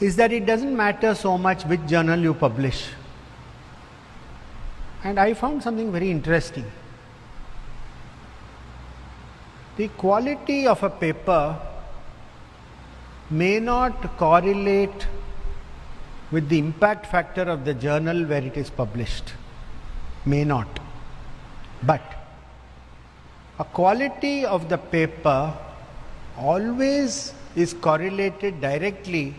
is that it doesn't matter so much which journal you publish. And I found something very interesting. The quality of a paper may not correlate with the impact factor of the journal where it is published. May not. But a quality of the paper always is correlated directly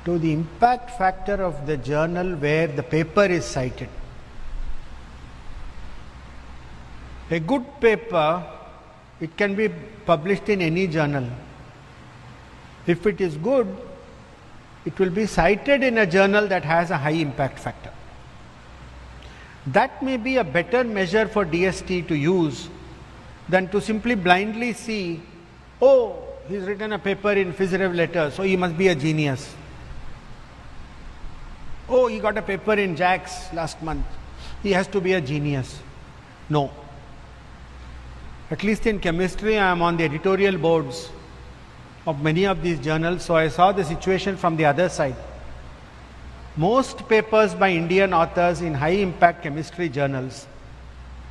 to the impact factor of the journal where the paper is cited. A good paper, it can be published in any journal. If it is good, it will be cited in a journal that has a high impact factor. That may be a better measure for DST to use than to simply blindly see, oh, he's written a paper in Phys.Rev letters, so he must be a genius. Oh, he got a paper in JAX last month, he has to be a genius. No. At least in chemistry, I am on the editorial boards of many of these journals, so I saw the situation from the other side. Most papers by Indian authors in high impact chemistry journals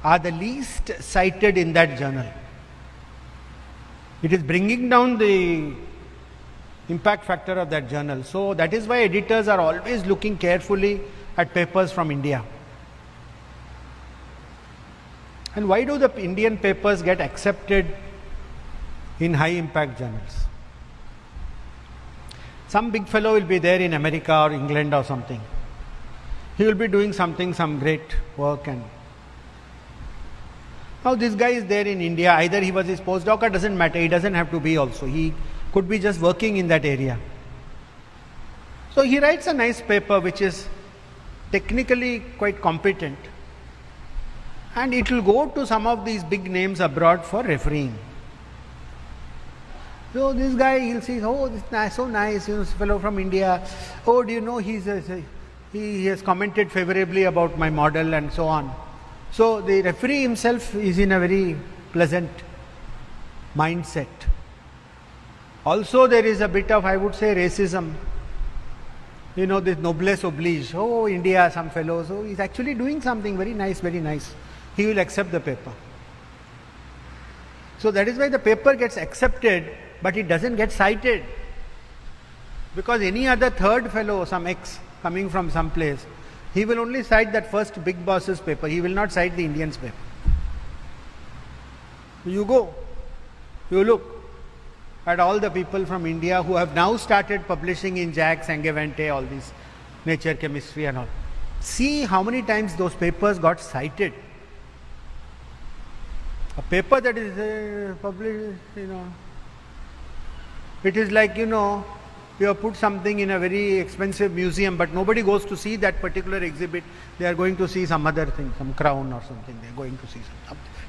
are the least cited in that journal. It is bringing down the impact factor of that journal. So that is why editors are always looking carefully at papers from India. And why do the Indian papers get accepted in high impact journals? Some big fellow will be there in America or England or something. He will be doing something, some great work, and now this guy is there in India. Either he was his postdoc or doesn't matter. He doesn't have to be also. He could be just working in that area. So he writes a nice paper which is technically quite competent, and it will go to some of these big names abroad for refereeing. So this guy, he'll see, oh, this is nice, so nice, this fellow from India. Oh, do you know he has commented favorably about my model and so on. So the referee himself is in a very pleasant mindset. Also there is a bit of, I would say, racism. You know, this noblesse oblige. Oh, India, some fellow. So he's actually doing something very nice, very nice. He will accept the paper. So that is why the paper gets accepted, but it doesn't get cited. Because any other third fellow, some X coming from some place, he will only cite that first big boss's paper. He will not cite the Indian's paper. You go, you look at all the people from India who have now started publishing in JAX, Angevante, all these nature, chemistry and all. See how many times those papers got cited. A paper that is published, it is like, you have put something in a very expensive museum, but nobody goes to see that particular exhibit. They are going to see some other thing, some crown or something. They are going to see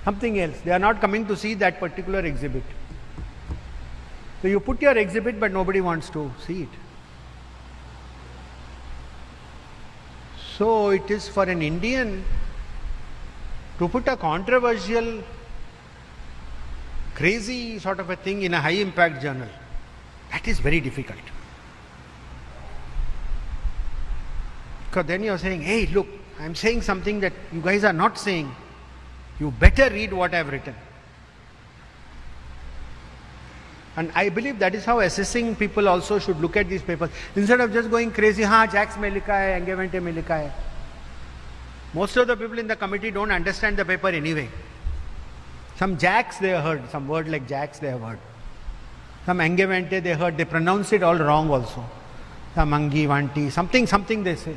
something else. They are not coming to see that particular exhibit. So you put your exhibit, but nobody wants to see it. So it is for an Indian to put a controversial, crazy sort of a thing in a high impact journal. That is very difficult. Because then you are saying, hey, look, I am saying something that you guys are not saying. You better read what I have written. And I believe that is how assessing people also should look at these papers. Instead of just going crazy, JAX mein likha hai, Angevante mein likha hai. Most of the people in the committee don't understand the paper anyway. Some JAX they have heard, some word like JAX they have heard. Some Angevante they heard, they pronounce it all wrong also. Some Angi, Vanti, something they say.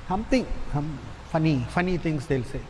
Some funny things they'll say.